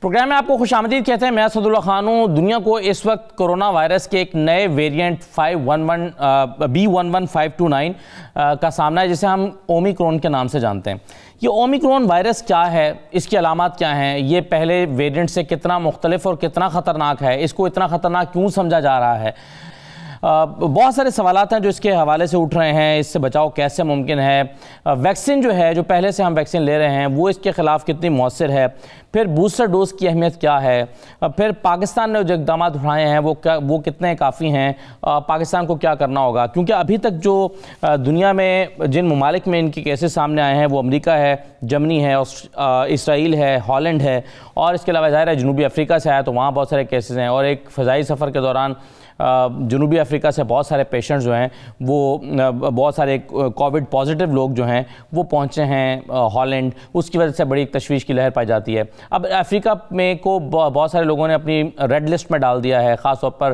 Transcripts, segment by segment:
Programme میں آپ کو خوش آمدید کہتے ہیں. میں اسداللہ خان ہوں. دنیا کو اس وقت کرونا وائرس کے ایک نئے ویریئنٹ B11529 کا سامنا ہے، جسے ہم اومیکرون کے نام سے جانتے ہیں. یہ اومیکرون وائرس کیا ہے، اس کی علامات کیا ہیں، یہ پہلے ویریئنٹ سے کتنا مختلف اور کتنا خطرناک ہے، اس کو اتنا خطرناک کیوں سمجھا جا رہا ہے، بہت سارے سوالات ہیں جو اس کے حوالے سے اٹھ رہے ہیں. اس سے بچاؤ کیسے ممکن ہے، ویکسین جو ہے، جو پہلے سے ہم ویکسین لے رہے ہیں، وہ اس کے خلاف کتنی مؤثر ہے، پھر بوسٹر ڈوز کی اہمیت کیا ہے، پھر پاکستان نے جو اقدامات اٹھائے ہیں وہ کتنے کافی ہیں، پاکستان کو کیا کرنا ہوگا. کیونکہ ابھی تک جو دنیا میں جن ممالک میں ان کے کیسز سامنے آئے ہیں وہ امریکہ ہے، جرمنی ہے، اسرائیل ہے، ہالینڈ ہے، اور اس کے علاوہ ظاہر ہے جنوبی افریقہ سے آیا تو وہاں بہت سارے کیسز ہیں. اور ایک فضائی سفر کے دوران جنوبی افریقہ سے بہت سارے پیشنٹس جو ہیں، وہ بہت سارے کووڈ پازیٹیو لوگ جو ہیں وہ پہنچے ہیں ہالینڈ. اس کی وجہ سے بڑی تشویش کی لہر پائی جاتی ہے. اب افریقہ میں کو بہت سارے لوگوں نے اپنی ریڈ لسٹ میں ڈال دیا ہے، خاص طور پر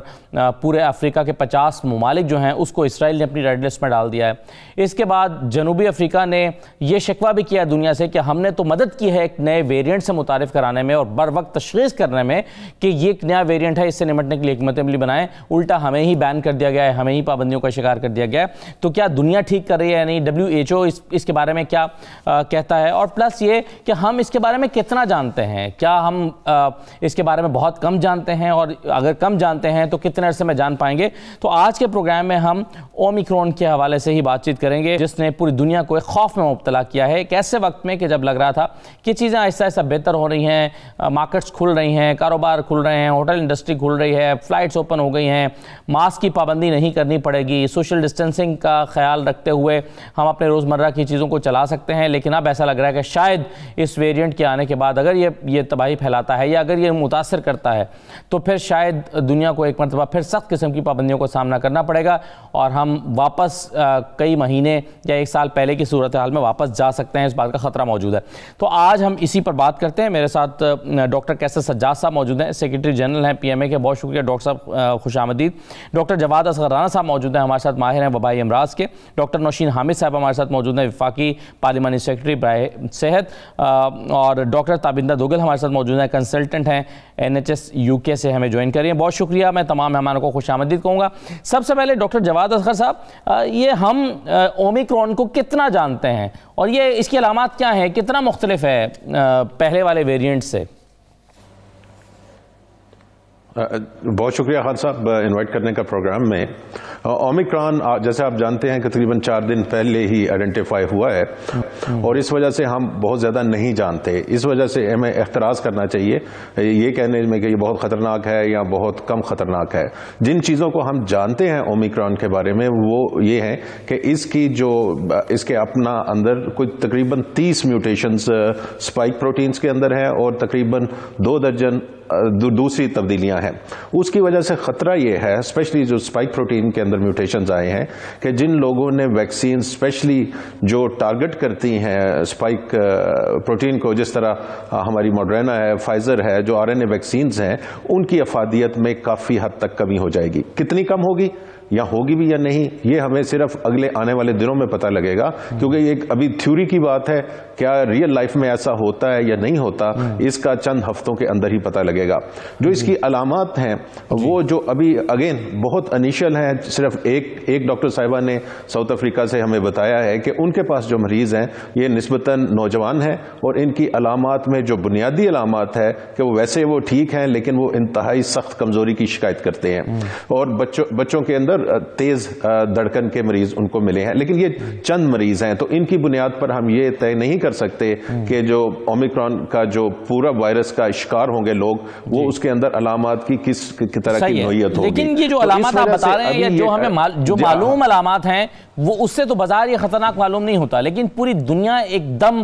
پورے افریقہ کے 50 ممالک جو ہیں اس کو اسرائیل نے اپنی ریڈ لسٹ میں ڈال دیا ہے. اس کے بعد جنوبی افریقہ نے یہ شکوہ بھی کیا دنیا سے کہ ہم نے تو مدد کی ہے ایک نئے ویریئنٹ سے متعارف کرانے میں اور بر وقت تشخیص کرنے میں کہ یہ ایک نیا ویریئنٹ ہے، اس سے نمٹنے کے لیے حکمت عملی بنائیں، الٹا ہمیں ہی بین کر دیا گیا ہے، ہمیں ہی پابندیوں کا شکار کر دیا گیا ہے. تو کیا دنیا ٹھیک کر رہی ہے یا نہیں، WHO اس کے بارے میں کیا کہتا ہے، اور پلس یہ کہ ہم اس کے بارے میں کتنا جانتے ہیں، کیا ہم اس کے بارے میں بہت کم جانتے ہیں، اور اگر کم جانتے ہیں تو کتنے عرصے میں جان پائیں گے. تو آج کے پروگرام میں ہم اومیکرون کے حوالے سے ہی بات چیت کریں گے، جس نے پوری دنیا کو ایک خوف میں مبتلا کیا ہے ایک ایسے وقت میں کہ جب لگ رہا تھا کہ چیزیں آہستہ آہستہ بہتر ہو رہی ہیں، مارکیٹس کھل رہی ہیں، کاروبار کھل رہے ہیں، ہوٹل انڈسٹری کھل رہی ہے، فلائٹس اوپن ہو گئی ہیں، ماسک کی پابندی نہیں کرنی پڑے گی، سوشل ڈسٹینسنگ کا خیال رکھتے ہوئے ہم اپنے روزمرہ کی چیزوں کو چلا سکتے ہیں. لیکن اب ایسا لگ رہا ہے کہ شاید اس ویریئنٹ کے آنے کے بعد اگر یہ تباہی پھیلاتا ہے یا اگر یہ متاثر کرتا ہے تو پھر شاید دنیا کو ایک مرتبہ پھر سخت قسم کی پابندیوں کو سامنا کرنا پڑے گا اور ہم واپس کئی مہینے یا ایک سال پہلے کی صورتحال میں واپس جا سکتے ہیں. اس بات کا خطرہ موجود ہے. تو آج ہم اسی پر بات کرتے ہیں. میرے ساتھ ڈاکٹر کیسر سجاد صاحب موجود ہیں، سیکریٹری جنرل ہیں PMA کے. بہت شکریہ ڈاکٹر صاحب، خوش آمدید. ڈاکٹر جواد اصغر رانا صاحب موجود ہیں ہمارے ساتھ، ماہر ہیں وبائی امراض کے. ڈاکٹر نوشین حامد صاحب ہمارے ساتھ موجود ہیں، وفاقی پارلیمانی سیکریٹری برائے صحت. اور ڈاکٹر تابندہ دوگل ہمارے ساتھ موجود ہیں، کنسلٹنٹ ہیں NHS UK سے ہمیں جوائن کر رہی ہیں. بہت شکریہ. میں تمام مہمانوں کو خوش آمدید کہوں گا. سب سے پہلے ڈاکٹر جواد اصغر صاحب، یہ ہم اومیکرون کو کتنا جانتے ہیں اور یہ اس کی علامات کیا ہیں، کتنا مختلف ہے پہلے والے ویریئنٹ سے؟ بہت شکریہ خان صاحب انوائٹ کرنے کا پروگرام میں. اومیکرون جیسے آپ جانتے ہیں کہ تقریباً 4 دن پہلے ہی آئیڈینٹیفائی ہوا ہے اور اس وجہ سے ہم بہت زیادہ نہیں جانتے. اس وجہ سے ہمیں احتراز کرنا چاہیے یہ کہنے میں کہ یہ بہت خطرناک ہے یا بہت کم خطرناک ہے. جن چیزوں کو ہم جانتے ہیں اومیکرون کے بارے میں وہ یہ ہے کہ اس کے اپنا اندر کوئی تقریباً 30 میوٹیشنز اسپائک پروٹینز کے اندر ہے اور تقریباً 2 درجن دوسری تبدیلیاں ہیں. اس کی وجہ سے خطرہ یہ ہے، اسپیشلی جو اسپائک پروٹین کے اندر میوٹیشنز آئے ہیں، کہ جن لوگوں نے ویکسین اسپیشلی جو ٹارگٹ کرتی ہیں اسپائک پروٹین کو، جس طرح ہماری موڈرنا ہے، فائزر ہے، جو RNA ویکسینز ہیں، ان کی افادیت میں کافی حد تک کمی ہو جائے گی. کتنی کم ہوگی یا ہوگی بھی یا نہیں، یہ ہمیں صرف اگلے آنے والے دنوں میں پتہ لگے گا، کیونکہ یہ ایک ابھی تھیوری کی بات ہے. کیا ریئل لائف میں ایسا ہوتا ہے یا نہیں ہوتا، اس کا چند ہفتوں کے اندر ہی پتہ لگے گا. جو اس کی علامات ہیں وہ جو ابھی اگین بہت انیشل ہیں، صرف ایک ڈاکٹر صاحبہ نے ساؤتھ افریقہ سے ہمیں بتایا ہے کہ ان کے پاس جو مریض ہیں یہ نسبتاً نوجوان ہیں اور ان کی علامات میں جو بنیادی علامات ہے کہ ویسے وہ ٹھیک ہیں لیکن وہ انتہائی سخت کمزوری کی شکایت کرتے ہیں اور بچوں کے اندر تیز دھڑکن کے مریض ان کو ملے ہیں. لیکن یہ چند مریض ہیں، تو ان کی بنیاد پر ہم یہ طے نہیں کر سکتے کہ جو اومیکرون کا جو پورا وائرس کا شکار ہوں گے لوگ، وہ اس کے اندر علامات کی کس طرح کی نوعیت ہوگی. لیکن یہ جو علامات آپ بتا رہے ہیں، جو ہمیں جو معلوم علامات ہیں، وہ اس سے تو بظاہر یہ خطرناک معلوم نہیں ہوتا، لیکن پوری دنیا ایک دم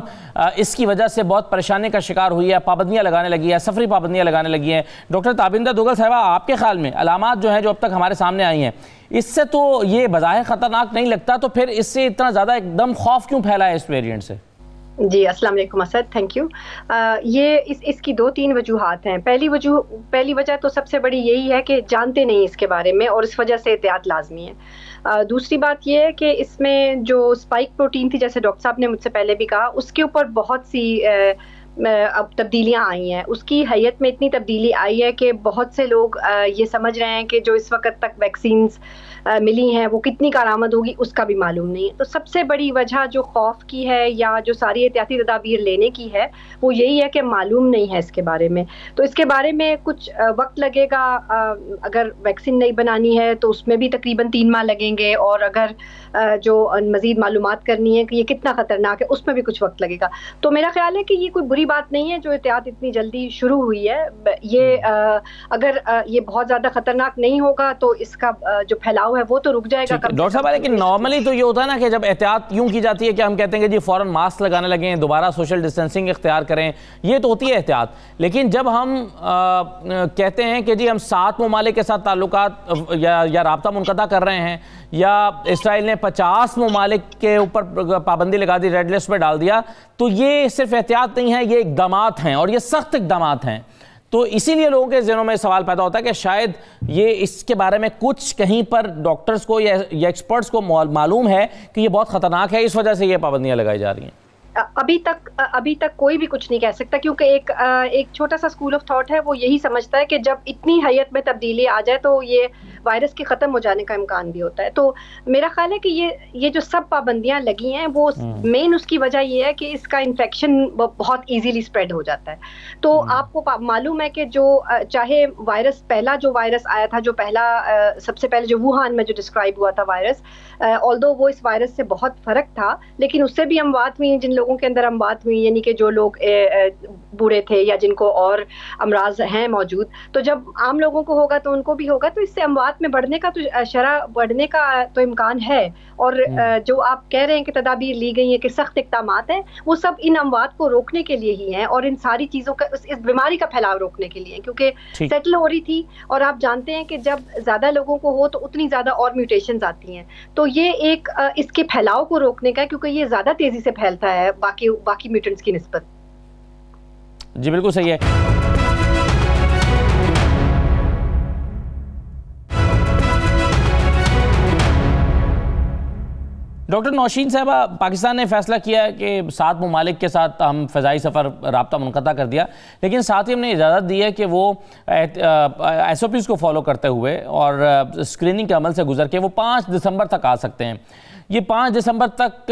اس کی وجہ سے بہت پریشانی کا شکار ہوئی ہے، پابندیاں لگانے لگی ہے، سفری پابندیاں لگانے لگی ہیں. ڈاکٹر تابندہ دوگل صاحبہ، آپ کے خیال میں علامات جو ہیں جو اب تک ہمارے سامنے آئی ہیں، اس سے تو یہ بظاہر خطرناک نہیں لگتا، تو پھر اس سے اتنا زیادہ ایک دم خوف کیوں پھیلا ہے اس ویریئنٹ سے؟ جی السلام علیکم اسد، تھینک یو. یہ اس کی 2-3 وجوہات ہیں. پہلی وجہ تو سب سے بڑی یہی ہے کہ جانتے نہیں اس کے بارے میں اور اس وجہ سے احتیاط لازمی ہے. دوسری بات یہ ہے کہ اس میں جو اسپائک پروٹین تھی، جیسے ڈاکٹر صاحب نے مجھ سے پہلے بھی کہا، اس کے اوپر بہت سی اب تبدیلیاں آئی ہیں, اس کی حیت میں اتنی تبدیلی آئی ہے کہ بہت سے لوگ یہ سمجھ رہے ہیں کہ جو اس وقت تک ویکسینز ملی ہیں وہ کتنی کارآمد ہوگی اس کا بھی معلوم نہیں ہے. تو سب سے بڑی وجہ جو خوف کی ہے یا جو ساری احتیاطی تدابیر لینے کی ہے وہ یہی ہے کہ معلوم نہیں ہے اس کے بارے میں. تو اس کے بارے میں کچھ وقت لگے گا. اگر ویکسین نہیں بنانی ہے تو اس میں بھی تقریباً 3 ماہ لگیں گے, اور اگر جو مزید معلومات کرنی ہے کہ یہ کتنا خطرناک ہے اس میں بھی کچھ وقت لگے گا. تو میرا خیال ہے کہ یہ کوئی بری بات نہیں ہے جو احتیاط اتنی جلدی شروع ہوئی ہے. یہ اگر یہ بہت زیادہ خطرناک نہیں ہوگا تو اس کا جو پھیلاؤ ہے وہ تو رک جائے گا. ڈاکٹر صاحب لیکن نارملی تو یہ ہوتا ہے نا کہ جب احتیاط یوں کی جاتی ہے کہ ہم کہتے ہیں کہ جی فوراً ماسک لگانے لگیں, دوبارہ سوشل ڈسٹینسنگ اختیار کریں, یہ تو ہوتی ہے احتیاط. لیکن جب ہم کہتے ہیں کہ جی ہم 7 ممالک کے ساتھ تعلقات یا رابطہ منقطع کر رہے ہیں, یا اسرائیل نے 50 ممالک کے اوپر پابندی لگا دی, ریڈ لسٹ پہ ڈال دیا, تو یہ صرف احتیاط نہیں ہے, یہ اقدامات ہیں اور یہ سخت اقدامات ہیں. تو اسی لیے لوگوں کے ذہنوں میں سوال پیدا ہوتا ہے کہ شاید یہ اس کے بارے میں کچھ کہیں پر ڈاکٹرز کو یا ایکسپرٹس کو معلوم ہے کہ یہ بہت خطرناک ہے, اس وجہ سے یہ پابندیاں لگائی جا رہی ہیں. ابھی تک کوئی بھی کچھ نہیں کہہ سکتا, کیونکہ ایک چھوٹا سا اسکول آف تھاٹ ہے, وہ یہی سمجھتا ہے کہ جب اتنی حیت میں تبدیلی آ جائے تو یہ وائرس کے ختم ہو جانے کا امکان بھی ہوتا ہے. تو میرا خیال ہے کہ یہ جو سب پابندیاں لگی ہیں وہ مین اس کی وجہ یہ ہے کہ اس کا انفیکشن بہت ایزیلی اسپریڈ ہو جاتا ہے. تو آپ کو معلوم ہے کہ جو چاہے وائرس پہلا جو وائرس آیا تھا, جو پہلا سب سے پہلے جو ووہان میں جو ڈسکرائب ہوا تھا وائرس, آلدو وہ اس وائرس سے بہت فرق تھا, لیکن اس سے بھی اموات ہوئی جن لوگوں کے اندر اموات ہوئی, یعنی کہ جو لوگ بوڑھے تھے یا جن کو اور امراض ہیں موجود. تو جب عام لوگوں کو ہوگا تو ان کو بھی ہوگا, تو اس سے اموات میں بڑھنے کا تو شرح بڑھنے کا تو امکان ہے. اور جو آپ کہہ رہے ہیں کہ تدابیر لی گئی ہیں کہ سخت اقدامات ہیں, وہ سب ان اموات کو روکنے کے لیے ہی ہیں اور ان ساری چیزوں کا اس بیماری کا پھیلاؤ روکنے کے لیے, کیونکہ سیٹل ہو رہی تھی. اور آپ جانتے ہیں کہ جب زیادہ لوگوں کو ہو تو اتنی زیادہ اور میوٹیشنز آتی ہیں. تو یہ ایک اس کے پھیلاؤ کو روکنے کا, کیونکہ یہ زیادہ تیزی سے پھیلتا ہے باقی میوٹنٹس کی نسبت. جی بالکل صحیح ہے. ڈاکٹر نوشین صاحبہ, پاکستان نے فیصلہ کیا ہے کہ 7 ممالک کے ساتھ ہم فضائی سفر رابطہ منقطع کر دیا, لیکن ساتھ ہی ہم نے اجازت دی ہے کہ وہ ایس او پیز کو فالو کرتے ہوئے اور اسکریننگ کے عمل سے گزر کے وہ 5 دسمبر تک آ سکتے ہیں. یہ 5 دسمبر تک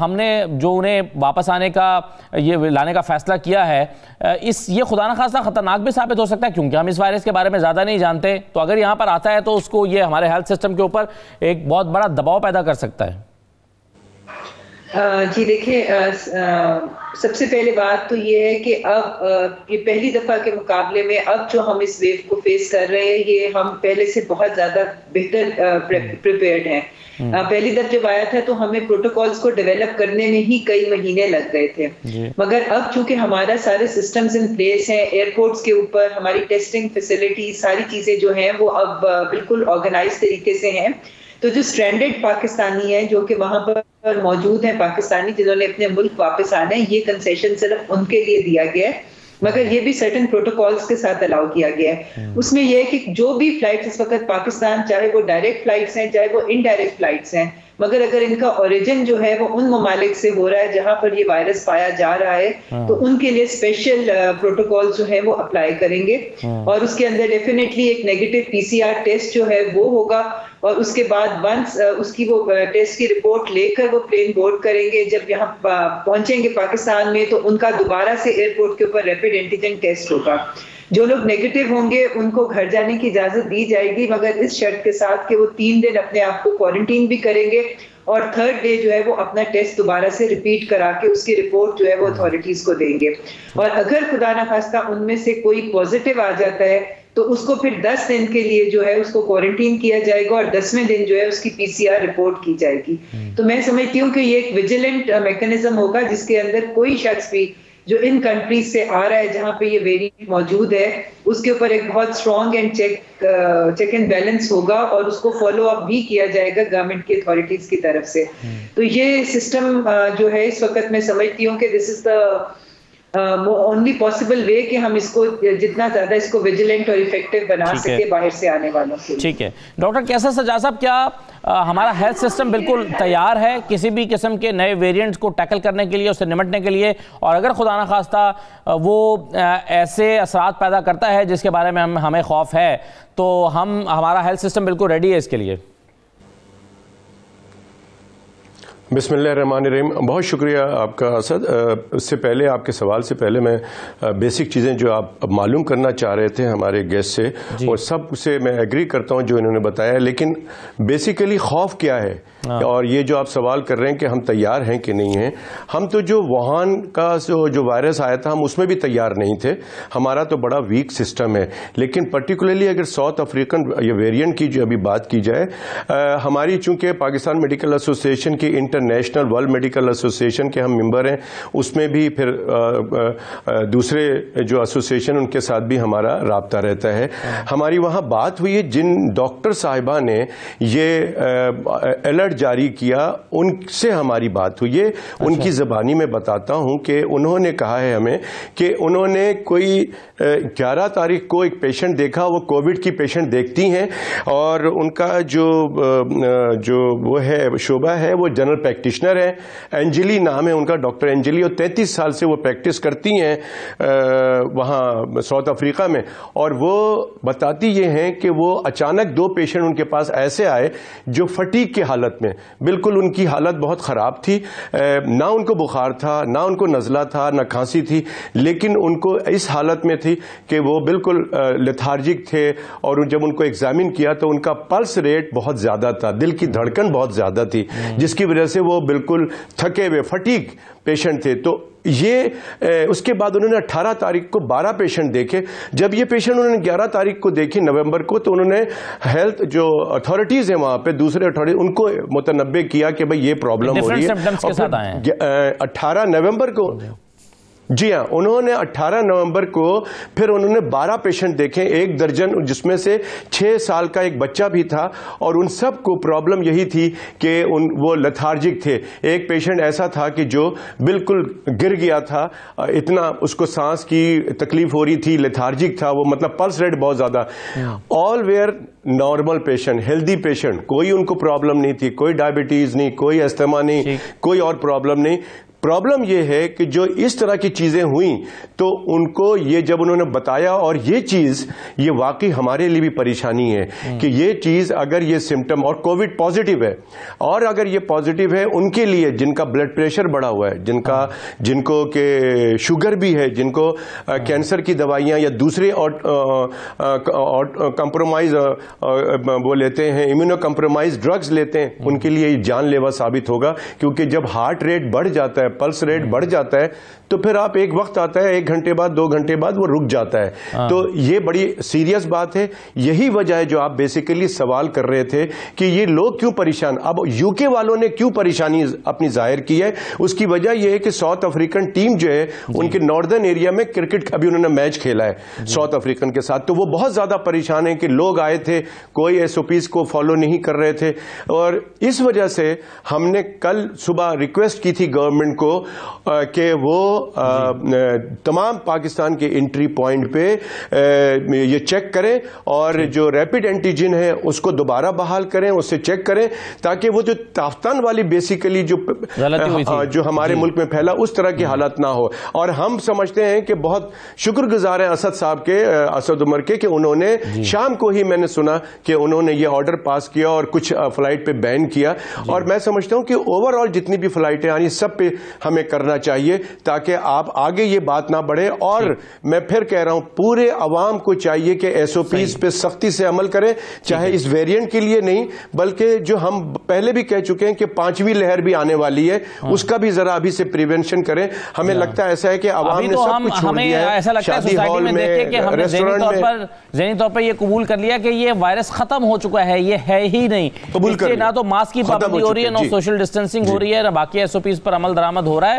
ہم نے جو انہیں واپس آنے کا یہ لانے کا فیصلہ کیا ہے, یہ خدا نخواستہ خطرناک بھی ثابت ہو سکتا ہے, کیونکہ ہم اس وائرس کے بارے میں زیادہ نہیں جانتے. تو اگر یہاں پر آتا ہے تو اس کو یہ ہمارے ہیلتھ سسٹم کے اوپر ایک بہت بڑا دباؤ پیدا کر سکتا ہے. جی دیکھیں, سب سے پہلے بات تو یہ ہے کہ اب یہ پہلی دفعہ کے مقابلے میں اب جو ہم اس ویو کو فیس کر رہے ہیں یہ ہم پہلے سے بہت زیادہ بہتر پریپیئرڈ ہیں. پہلی دفعہ جب آیا تھا تو ہمیں پروٹوکولز کو ڈیولپ کرنے میں ہی کئی مہینے لگ گئے تھے, مگر اب چونکہ ہمارا سارے سسٹمز ان پلیس ہیں, ایئرپورٹس کے اوپر ہماری ٹیسٹنگ فیسلٹی ساری چیزیں جو ہیں وہ اب بالکل آرگنائز طریقے سے ہیں. تو جو اسٹرینڈڈ پاکستانی ہیں جو کہ وہاں پر موجود ہیں پاکستانی جنہوں نے اپنے ملک واپس آنا ہے, یہ کنسیشن صرف ان کے لیے دیا گیا ہے, مگر یہ بھی سرٹن پروٹوکولز کے ساتھ الاؤ کیا گیا ہے. اس میں یہ ہے کہ جو بھی فلائٹس اس وقت پاکستان, چاہے وہ ڈائریکٹ فلائٹس ہیں چاہے وہ انڈائریکٹ فلائٹس ہیں, مگر اگر ان کا اوریجن جو ہے وہ ان ممالک سے ہو رہا ہے جہاں پر یہ وائرس پایا جا رہا ہے, تو ان کے لیے اسپیشل پروٹوکول جو ہے وہ اپلائی کریں گے. اور اس کے اندر ڈیفینیٹلی ایک نیگیٹو PCR ٹیسٹ جو ہے وہ ہوگا, اور اس کے بعد ونس اس کی وہ ٹیسٹ کی رپورٹ لے کر وہ پلین بورڈ کریں گے. جب یہاں پہنچیں گے پاکستان میں تو ان کا دوبارہ سے ایئرپورٹ کے اوپر ریپڈ اینٹیجن ٹیسٹ ہوگا. جو لوگ نیگیٹو ہوں گے ان کو گھر جانے کی اجازت دی جائے گی, مگر اس شرط کے ساتھ کہ وہ 3 دن اپنے آپ کو کوارنٹین بھی کریں گے, اور 3rd ڈے جو ہے وہ اپنا ٹیسٹ دوبارہ سے ریپیٹ کرا کے اس کی رپورٹ جو ہے وہ اتھارٹیز کو دیں گے. اور اگر خدا نخواستہ ان میں سے کوئی پازیٹیو آ جاتا ہے تو اس کو پھر 10 دن کے لیے جو ہے اس کو کوارنٹین کیا جائے گا, اور 10ویں دن جو ہے اس کی PCR رپورٹ کی جائے گی. تو میں سمجھتی ہوں کہ یہ ایک ویجیلنٹ میکنزم ہوگا جس کے اندر کوئی شخص بھی جو ان کنٹریز سے آ رہا ہے جہاں پہ یہ ویریئنٹ موجود ہے اس کے اوپر ایک بہت strong and check and balance ہوگا, اور اس کو فالو اپ بھی کیا جائے گا گورنمنٹ کی اتھارٹیز کی طرف سے. تو یہ سسٹم جو ہے اس وقت میں سمجھتی ہوں کہ دس از دا اونلی پاسبل وے کہ ہم اس کو جتنا زیادہ اس کو ویجیلنٹ اور ایفیکٹو بنا سکے باہر سے آنے والوں کے. ٹھیک ہے ڈاکٹر کیسر سجاد صاحب، کیا ہمارا ہیلتھ سسٹم بالکل تیار ہے کسی بھی قسم کے نئے ویریئنٹس کو ٹیکل کرنے کے لیے، اس سے نمٹنے کے لیے؟ اور اگر خدا نخواستہ وہ ایسے اثرات پیدا کرتا ہے جس کے بارے میں ہمیں خوف ہے، تو ہمارا ہیلتھ سسٹم بالکل ریڈی ہے اس کے لیے؟ بسم اللہ الرحمن الرحیم. بہت شکریہ آپ کا اسد. اس سے پہلے آپ کے سوال سے پہلے میں بیسک چیزیں جو آپ معلوم کرنا چاہ رہے تھے ہمارے گیسٹ سے، اور سب سے میں ایگری کرتا ہوں جو انہوں نے بتایا، لیکن بیسیکلی خوف کیا ہے اور یہ جو آپ سوال کر رہے ہیں کہ ہم تیار ہیں کہ نہیں ہیں، ہم تو جو ووہان کا جو وائرس آیا تھا ہم اس میں بھی تیار نہیں تھے. ہمارا تو بڑا ویک سسٹم ہے. لیکن پرٹیکولرلی اگر ساؤتھ افریقن یہ ویریئنٹ کی جو ابھی بات کی جائے، ہماری چونکہ پاکستان میڈیکل ایسوسیشن کی انٹرنیشنل ورلڈ میڈیکل ایسوسیشن کے ہم ممبر ہیں، اس میں بھی پھر دوسرے جو ایسوسیشن ان کے ساتھ بھی ہمارا رابطہ رہتا ہے. ہماری وہاں بات ہوئی ہے، جن ڈاکٹر صاحبہ نے یہ الرٹ جاری کیا ان سے ہماری بات ہوئی ہے. ان کی زبانی میں بتاتا ہوں کہ انہوں نے کہا ہے ہمیں کہ انہوں نے کوئی 11 تاریخ کو ایک پیشنٹ دیکھا، وہ کووڈ کی پیشنٹ دیکھتی ہیں، اور ان کا جو وہ ہے شعبہ ہے وہ جنرل پریکٹیشنر ہے. انجلی نام ہے ان کا، ڈاکٹر انجلی، اور 33 سال سے وہ پریکٹس کرتی ہیں وہاں ساؤتھ افریقہ میں. اور وہ بتاتی یہ ہیں کہ وہ اچانک 2 پیشنٹ ان کے پاس ایسے آئے جو فٹیگ کی حالت میں، بالکل ان کی حالت بہت خراب تھی، نہ ان کو بخار تھا، نہ ان کو نزلہ تھا، نہ کھانسی تھی، لیکن ان کو اس حالت میں تھی کہ وہ بالکل لیتھارجک تھے. اور جب ان کو ایگزامن کیا تو ان کا پلس ریٹ بہت زیادہ تھا، دل کی دھڑکن بہت زیادہ تھی، جس کی وجہ سے وہ بالکل تھکے ہوئے فٹیگ پیشنٹ تھے. تو یہ اس کے بعد انہوں نے 18 تاریخ کو 12 پیشنٹ دیکھے. جب یہ پیشنٹ انہوں نے 11 تاریخ کو دیکھی نومبر کو، تو انہوں نے ہیلتھ جو اتھارٹیز ہیں وہاں پہ، دوسرے اتھارٹیز، ان کو متنبع کیا کہ بھئی یہ پرابلم ہو رہی ہے. 18 نومبر کو، جی ہاں، انہوں نے 18 نومبر کو پھر انہوں نے 12 پیشنٹ دیکھے، 1 درجن، جس میں سے 6 سال کا ایک بچہ بھی تھا. اور ان سب کو پرابلم یہی تھی کہ وہ لیتھارجک تھے. ایک پیشنٹ ایسا تھا کہ جو بالکل گر گیا تھا، اتنا اس کو سانس کی تکلیف ہو رہی تھی، لیتھارجک تھا وہ، مطلب پلس ریٹ بہت زیادہ. All were normal patient, healthy patient, کوئی ان کو پرابلم نہیں تھی، کوئی ڈائبٹیز نہیں، کوئی استھما نہیں، کوئی اور پرابلم نہیں. پرابلم یہ ہے کہ جو اس طرح کی چیزیں ہوئیں تو ان کو یہ جب انہوں نے بتایا، اور یہ چیز یہ واقعی ہمارے لیے بھی پریشانی ہے کہ یہ چیز اگر یہ سمٹم، اور کووڈ پازیٹیو ہے، اور اگر یہ پازیٹیو ہے ان کے لیے جن کا بلڈ پریشر بڑھا ہوا ہے، جن کو کہ شوگر بھی ہے، جن کو کینسر کی دوائیاں یا دوسرے کمپرومائز وہ لیتے ہیں، امیونو کمپرومائز ڈرگز لیتے ہیں، ان کے لیے یہ جان لیوا ثابت ہوگا. کیونکہ جب ہارٹ ریٹ بڑھ جاتا ہے، پلس ریٹ بڑھ جاتا ہے، تو پھر آپ ایک وقت آتا ہے 1 گھنٹے بعد 2 گھنٹے بعد وہ رک جاتا ہے. تو یہ بڑی سیریس بات ہے. یہی وجہ ہے جو آپ بیسیکلی سوال کر رہے تھے کہ یہ لوگ کیوں پریشان. اب یو کے والوں نے کیوں پریشانی اپنی ظاہر کی ہے، اس کی وجہ یہ ہے کہ ساؤتھ افریقن ٹیم جو ہے ان کے ناردرن ایریا میں کرکٹ کا بھی انہوں نے میچ کھیلا ہے ساؤتھ افریقن کے ساتھ. تو وہ بہت زیادہ پریشان ہیں کہ لوگ آئے تھے، کوئی ایس او پیز کو فالو نہیں کر رہے تھے. اور اس وجہ سے ہم نے کل صبح ریکویسٹ کی تھی گورنمنٹ کو کہ وہ تمام پاکستان کے انٹری پوائنٹ پہ یہ چیک کریں، اور جو ریپڈ اینٹیجن ہے اس کو دوبارہ بحال کریں، اس سے چیک کریں، تاکہ وہ جو تافتان والی بیسیکلی جو ہمارے ملک میں پھیلا اس طرح کی حالت نہ ہو. اور ہم سمجھتے ہیں کہ بہت شکر گزار ہیں اسد صاحب کے، اسد عمر کے، کہ انہوں نے شام کو ہی میں نے سنا کہ انہوں نے یہ آرڈر پاس کیا اور کچھ فلائٹ پہ بین کیا. اور میں سمجھتا ہوں کہ اوور آل جتنی بھی فلائٹیں آنی سب پہ ہمیں کرنا چاہیے تاکہ آپ آگے یہ بات نہ بڑھے. اور میں پھر کہہ رہا ہوں پورے عوام کو چاہیے کہ ایس او پیز پہ سختی سے عمل کریں، چاہے اس ویریئنٹ کے لیے نہیں بلکہ جو ہم پہلے بھی کہہ چکے ہیں کہ 5ویں لہر بھی آنے والی ہے، اس کا بھی ذرا ابھی سے پریونشن کریں. ہمیں لگتا ہے ایسا ہے کہ عوام نے سب کچھ چھوڑ دیا ہے، شادی ہال میں، ریسٹورنٹ میں، ذہنی طور پر یہ قبول کر لیا کہ یہ وائرس ختم ہو چکا ہے، یہ ہے ہی نہیں. قبول کر نہ تو ماسک کی پابندی ہو رہی ہے، نہ سوشل ڈسٹینسنگ ہو رہی ہے، نہ باقی ایس او پیز پر عمل درآمد ہو رہا ہے.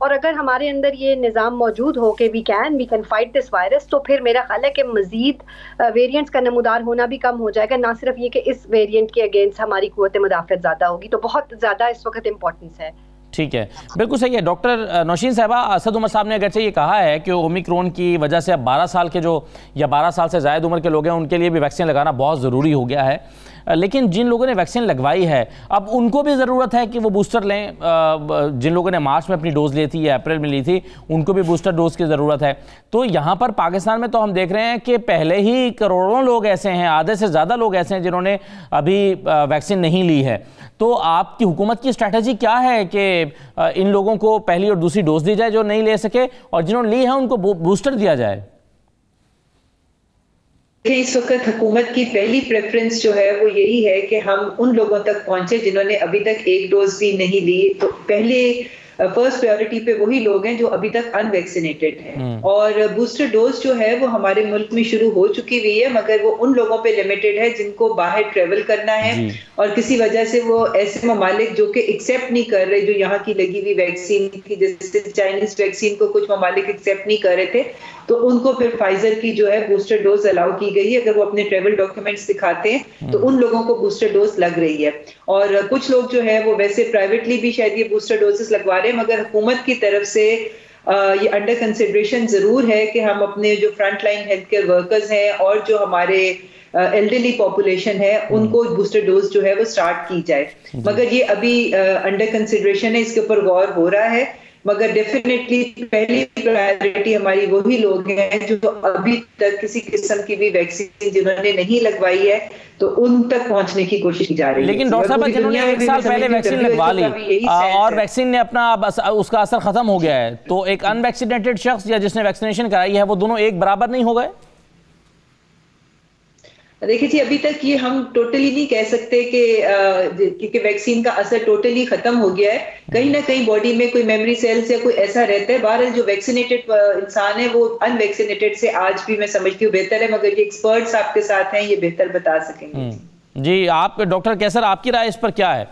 اور اگر ہمارے اندر یہ نظام موجود ہو کہ we can fight this virus, تو پھر میرا خیال ہے کہ مزید ویریئنٹس کا نمودار ہونا بھی کم ہو جائے گا، نہ صرف یہ کہ اس ویریئنٹ کے اگینسٹ ہماری قوت مدافعت زیادہ ہوگی، تو بہت زیادہ اس وقت امپورٹنس ہے۔ ٹھیک ہے، بالکل صحیح ہے۔ ڈاکٹر نوشین صاحبہ، اسد عمر صاحب نے اگرچہ یہ کہا ہے کہ اومیکرون کی وجہ سے اب 12 سال کے جو یا 12 سال سے زائد عمر کے لوگ ہیں ان کے لیے بھی ویکسین لگانا بہت ضروری ہو گیا ہے، لیکن جن لوگوں نے ویکسین لگوائی ہے اب ان کو بھی ضرورت ہے کہ وہ بوسٹر لیں۔ جن لوگوں نے مارچ میں اپنی ڈوز لی تھی یا اپریل میں لی تھی ان کو بھی بوسٹر ڈوز کی ضرورت ہے۔ تو یہاں پر پاکستان میں تو ہم دیکھ رہے ہیں کہ پہلے ہی کروڑوں لوگ ایسے ہیں، آدھے سے زیادہ لوگ ایسے ہیں جنہوں نے ابھی ویکسین نہیں لی ہے۔ تو آپ کی حکومت کی اسٹریٹجی کیا ہے کہ ان لوگوں کو پہلی اور دوسری ڈوز دی جائے جو نہیں لے سکے، اور جنہوں نے لی ہے ان کو بوسٹر دیا جائے؟ اس وقت حکومت کی پہلی پریفرنس جو ہے وہ یہی ہے کہ ہم ان لوگوں تک پہنچے جنہوں نے ابھی تک ایک ڈوز بھی نہیں لی۔ تو پہلے فرسٹ پریورٹی پہ وہی لوگ ہیں جو ابھی تک ان ویکسینیٹڈ ہیں، اور بوسٹر ڈوز جو ہے وہ ہمارے ملک میں شروع ہو چکی ہوئی ہے، مگر وہ ان لوگوں پہ لمیٹڈ ہے جن کو باہر ٹریول کرنا ہے اور کسی وجہ سے وہ ایسے ممالک جو کہ ایکسیپٹ نہیں کر رہے جو یہاں کی لگی ہوئی ویکسین کی، جیسے چائنیز ویکسین کو کچھ ممالک ایکسیپٹ نہیں کر رہے تھے، تو ان کو پھر فائزر کی جو ہے بوسٹر ڈوز الاؤ کی گئی ہے۔ اگر وہ اپنے ٹریول ڈاکیومنٹس دکھاتے ہیں تو ان لوگوں کو بوسٹر ڈوز لگ رہی ہے، اور کچھ لوگ جو ہے وہ ویسے پرائیویٹلی بھی شاید یہ بوسٹر ڈوزز لگوا رہے ہیں، مگر حکومت کی طرف سے یہ انڈر کنسیڈریشن ضرور ہے کہ ہم اپنے جو front line health care workers ہیں اور جو ہمارے ایلڈرلی پاپولیشن ہے ان کو بوسٹر ڈوز جو ہے وہ سٹارٹ کی جائے، مگر یہ ابھی انڈر کنسیڈریشن ہے، اس کے اوپر غور ہو رہا ہے۔ مگر ڈیفینیٹلی پہلی پرائیورٹی ہماری وہی لوگ ہیں جو ابھی تک کسی قسم کی بھی ویکسین جنہوں نے نہیں لگوائی ہے تو ان تک پہنچنے کی کوشش کی جا رہی ہے۔ لیکن ڈاکٹر صاحب جنہوں نے 1 سال پہلے ویکسین لگوا لی اور ویکسین نے اپنا اس کا اثر ختم ہو گیا ہے، تو ایک ان ویکسینیٹڈ شخص یا جس نے ویکسینیشن کرائی ہے وہ دونوں ایک برابر نہیں ہو گئے؟ دیکھیں جی، ابھی تک یہ ہم ٹوٹلی نہیں کہہ سکتے کہ ویکسین کا اثر ٹوٹلی ختم ہو گیا ہے، کہیں نہ کہیں باڈی میں کوئی میموری سیلز یا کوئی ایسا رہتا ہے۔ بہرحال جو ویکسینیٹڈ انسان ہے وہ ان ویکسینیٹڈ سے آج بھی میں سمجھتی ہوں بہتر ہے، مگر یہ ایکسپرٹس آپ کے ساتھ ہیں، یہ بہتر بتا سکیں گے۔ جی، آپ ڈاکٹر کیسر، آپ کی رائے اس پر کیا ہے؟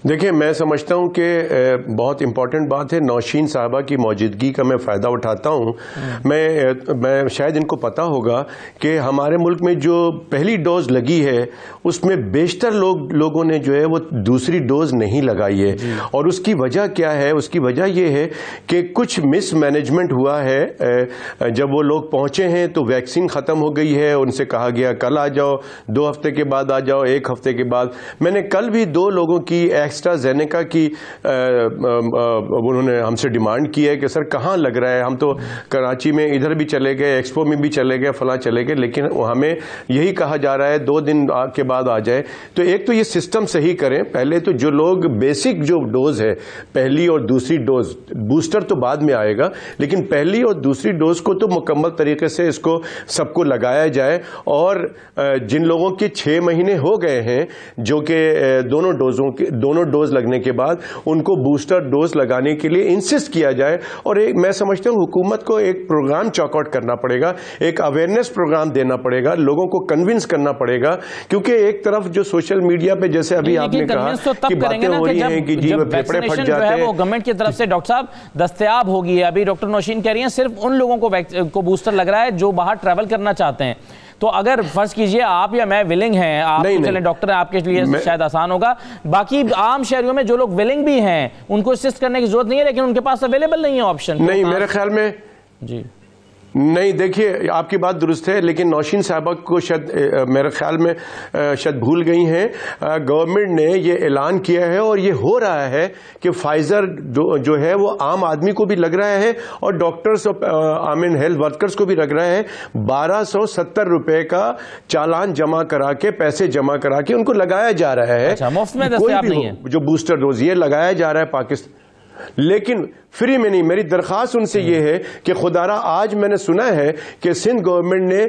دیکھیں، میں سمجھتا ہوں کہ بہت امپورٹنٹ بات ہے، نوشین صاحبہ کی موجودگی کا میں فائدہ اٹھاتا ہوں۔ میں شاید ان کو پتا ہوگا کہ ہمارے ملک میں جو پہلی ڈوز لگی ہے اس میں بیشتر لوگوں نے جو ہے وہ دوسری ڈوز نہیں لگائی ہے، اور اس کی وجہ کیا ہے؟ اس کی وجہ یہ ہے کہ کچھ مس مینجمنٹ ہوا ہے۔ جب وہ لوگ پہنچے ہیں تو ویکسین ختم ہو گئی ہے، ان سے کہا گیا کل آ جاؤ، 2 ہفتے کے بعد آ جاؤ، 1 ہفتے کے بعد۔ میں نے کل بھی 2 لوگوں کی ایکسٹرا زینیکا کی انہوں نے ہم سے ڈیمانڈ کی ہے کہ سر کہاں لگ رہا ہے، ہم تو کراچی میں ادھر بھی چلے گئے، ایکسپو میں بھی چلے گئے، فلاں چلے گئے، لیکن ہمیں یہی کہا جا رہا ہے 2 دن کے بعد آ جائے۔ تو ایک تو یہ سسٹم صحیح کریں، پہلے تو جو لوگ بیسک جو ڈوز ہے پہلی اور دوسری ڈوز، بوسٹر تو بعد میں آئے گا، لیکن پہلی اور دوسری ڈوز کو تو مکمل طریقے سے اس کو سب کو لگایا جائے، اور جن لوگوں کے 6 مہینے ہو گئے ہیں جو کہ دونوں ڈوز لگنے کے بعد ان کو بوسٹر ڈوز لگانے کے لیے انسسٹ کیا جائے۔ اور میں سمجھتا ہوں حکومت کو ایک پروگرام چاک آؤٹ کرنا پڑے گا، ایک اویئرنیس پروگرام دینا پڑے گا، لوگوں کو کنونس کرنا پڑے گا، کیونکہ ایک طرف جو سوشل میڈیا پہ جیسے ابھی آپ نے کہا کہ باتیں ہو رہی ہیں کہ جی پھیپھڑے پھٹ جاتے ہیں، وہ گورنمنٹ کی طرف سے ڈاکٹر صاحب دستیاب ہوگی ہے۔ ابھی ڈاکٹر نوشین کہہ رہی ہیں صرف ان لوگوں کو بوسٹر لگ رہا ہے جو باہر ٹریول کرنا چاہتے ہیں۔ تو اگر فرض کیجئے آپ یا میں ولنگ ہیں، آپ چلیں ڈاکٹر ہیں، آپ کے لیے شاید آسان ہوگا، باقی عام شہریوں میں جو لوگ ولنگ بھی ہیں ان کو اسسٹ کرنے کی ضرورت نہیں ہے، لیکن ان کے پاس اویلیبل نہیں ہے آپشن۔ نہیں، میرے خیال میں جی نہیں، دیکھیے آپ کی بات درست ہے، لیکن نوشین صاحبہ کو شاید میرے خیال میں شاید بھول گئی ہیں۔ گورنمنٹ نے یہ اعلان کیا ہے اور یہ ہو رہا ہے کہ فائزر جو ہے وہ عام آدمی کو بھی لگ رہا ہے اور ڈاکٹرز ہیلتھ ورکرز کو بھی لگ رہا ہے۔ 1270 روپے کا چالان جمع کرا کے، پیسے جمع کرا کے ان کو لگایا جا رہا ہے۔ مفت میں دستیاب نہیں ہے جو بوسٹر ڈوز یہ لگایا جا رہا ہے پاکستان، لیکن فری میں نہیں. میری درخواست ان سے یہ ہے کہ خدارا آج میں نے سنا ہے کہ سندھ گورنمنٹ نے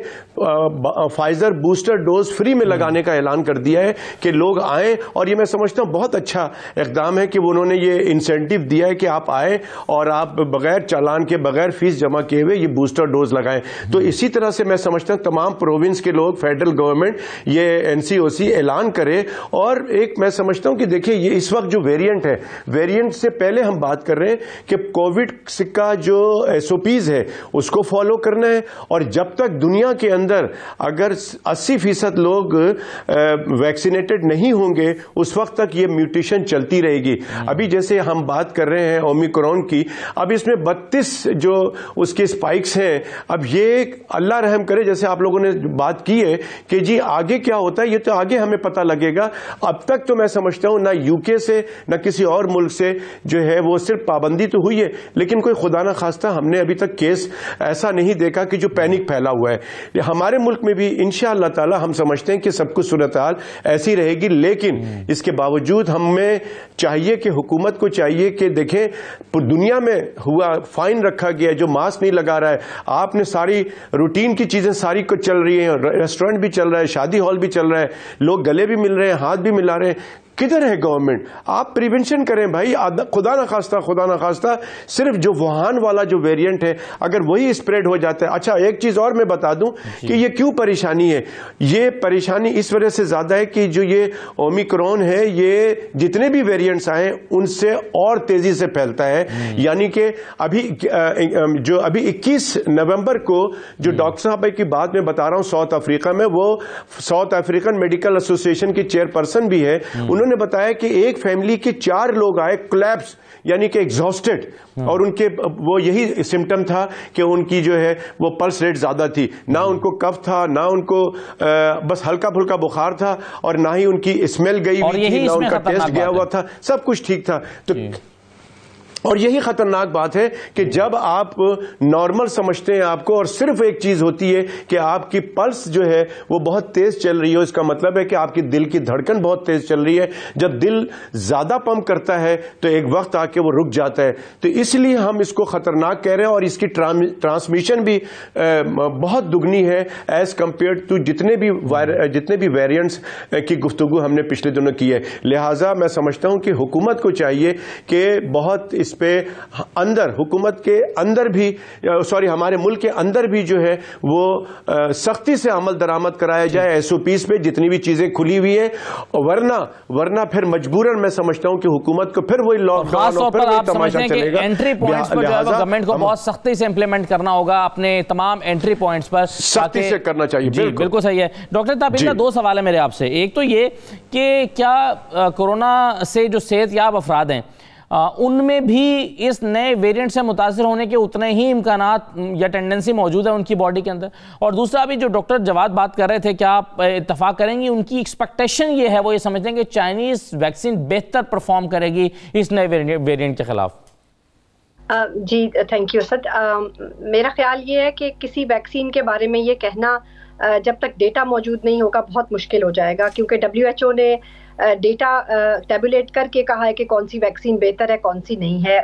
فائزر بوسٹر ڈوز فری میں لگانے کا اعلان کر دیا ہے کہ لوگ آئیں, اور یہ میں سمجھتا ہوں بہت اچھا اقدام ہے کہ انہوں نے یہ انسینٹیو دیا ہے کہ آپ آئیں اور آپ بغیر چالان کے, بغیر فیس جمع کیے ہوئے یہ بوسٹر ڈوز لگائیں. تو اسی طرح سے میں سمجھتا ہوں تمام پروونس کے لوگ, فیڈرل گورنمنٹ یہ NCOC اعلان کرے. اور ایک میں سمجھتا ہوں کہ دیکھیں یہ اس وقت جو ویریئنٹ ہے, ویریئنٹ سے پہلے ہم بات کر رہے ہیں کہ کووڈ کا جو SOPs ہے اس کو فالو کرنا ہے, اور جب تک دنیا کے اندر اگر 80% لوگ ویکسینیٹڈ نہیں ہوں گے اس وقت تک یہ میوٹیشن چلتی رہے گی. ابھی جیسے ہم بات کر رہے ہیں اومیکرون کی, اب اس میں 32 جو اس کے اسپائکس ہیں. اب یہ اللہ رحم کرے, جیسے آپ لوگوں نے بات کی ہے کہ جی آگے کیا ہوتا ہے, یہ تو آگے ہمیں پتہ لگے گا. اب تک تو میں سمجھتا ہوں نہ UK سے نہ کسی اور ملک سے جو ہے وہ صرف پابندی تو ہوئی ہے, لیکن کوئی خدا نہ خواستہ ہم نے ابھی تک کیس ایسا نہیں دیکھا کہ جو پینک پھیلا ہوا ہے. ہمارے ملک میں بھی انشاءاللہ تعالی ہم سمجھتے ہیں کہ سب کچھ صورتحال ایسی رہے گی, لیکن اس کے باوجود ہمیں چاہیے کہ حکومت کو چاہیے کہ دیکھیں دنیا میں ہوا فائن رکھا گیا ہے جو ماسک نہیں لگا رہا ہے. آپ نے ساری روٹین کی چیزیں ساری کچھ چل رہی ہیں, ریسٹورینٹ بھی چل رہا ہے, شادی ہال بھی چل رہا ہے, لوگ گلے بھی مل رہے ہیں, ہاتھ بھی ملا رہے ہیں. کدھر ہے گورنمنٹ؟ آپ پریونشن کریں بھائی. خدا نہ خواستہ صرف جو ووہان والا جو ویریئنٹ ہے اگر وہی اسپریڈ ہو جاتا ہے. اچھا ایک چیز اور میں بتا دوں کہ یہ کیوں پریشانی ہے. یہ پریشانی اس وجہ سے زیادہ ہے کہ جو یہ اومیکرون ہے یہ جتنے بھی ویریئنٹس آئے ان سے اور تیزی سے پھیلتا ہے. یعنی کہ ابھی 21 نومبر کو جو ڈاکٹر صاحب کی بات میں بتا رہا ہوں ساؤتھ افریقہ میں, وہ ساؤتھ افریقن میڈیکل ایسوسیشن کی چیئرپرسن بھی ہے, انہوں نے بتایا کہ ایک فیملی کے 4 لوگ آئے کولیپس, یعنی کہ ایگزاسٹڈ, اور ان کے وہ یہی سمٹم تھا کہ ان کی جو ہے وہ پلس ریٹ زیادہ تھی, نہ ان کو کف تھا, نہ ان کو بس ہلکا پھلکا بخار تھا, اور نہ ہی ان کی اسمیل گئی ہوئی تھی, نہ ان کا ٹیسٹ گیا ہوا تھا, سب کچھ ٹھیک تھا. تو اور یہی خطرناک بات ہے کہ جب آپ نارمل سمجھتے ہیں آپ کو, اور صرف ایک چیز ہوتی ہے کہ آپ کی پلس جو ہے وہ بہت تیز چل رہی ہے, اس کا مطلب ہے کہ آپ کی دل کی دھڑکن بہت تیز چل رہی ہے. جب دل زیادہ پمپ کرتا ہے تو ایک وقت آ کے وہ رک جاتا ہے. تو اس لیے ہم اس کو خطرناک کہہ رہے ہیں, اور اس کی ٹرانسمیشن بھی بہت دگنی ہے ایز کمپیئر ٹو جتنے بھی ویریئنٹس کی گفتگو ہم نے پچھلے دنوں کی ہے. لہٰذا میں سمجھتا ہوں کہ حکومت کو چاہیے کہ بہت اس پہ اندر, حکومت کے اندر بھی ہمارے ملک کے اندر بھی جو ہے وہ سختی سے عمل درآمد کرایا جائے SOPs پہ جتنی بھی چیزیں کھلی ہوئی ہیں, ورنہ پھر مجبوراً میں سمجھتا ہوں کہ حکومت کو پھر وہی لاک ڈاؤن اور پھر وہی تماشا چلے گا. انٹری پوائنٹس پر جو ہے گورنمنٹ کو بہت سختی سے امپلیمنٹ کرنا ہوگا, اپنے تمام انٹری پوائنٹس پر سختی سے کرنا چاہیے. جی بالکل صحیح ہے. ڈاکٹر تابندہ 2 سوال ہے میرے آپ سے. ایک تو یہ کہ کیا کورونا سے جو صحت یاب افراد ہیں ان میں بھی اس نئے ویریئنٹ سے متاثر ہونے کے اتنے ہی امکانات یا ٹینڈنسی موجود ہے ان کی باڈی کے اندر؟ اور دوسرا بھی جو ڈاکٹر جواد بات کر رہے تھے, کیا آپ اتفاق کریں گی ان کی ایکسپیکٹیشن یہ ہے, وہ یہ سمجھتے ہیں کہ چائنیز ویکسین بہتر پرفارم کرے گی اس نئے ویریئنٹ کے خلاف؟ جی تھینک یو اسد. میرا خیال یہ ہے کہ کسی ویکسین کے بارے میں یہ کہنا جب تک ڈیٹا موجود نہیں ہوگا بہت مشکل ہو جائے گا, کیونکہ WHO نے ڈیٹا ٹیبولیٹ کر کے کہا ہے کہ کون سی ویکسین بہتر ہے کون سی نہیں ہے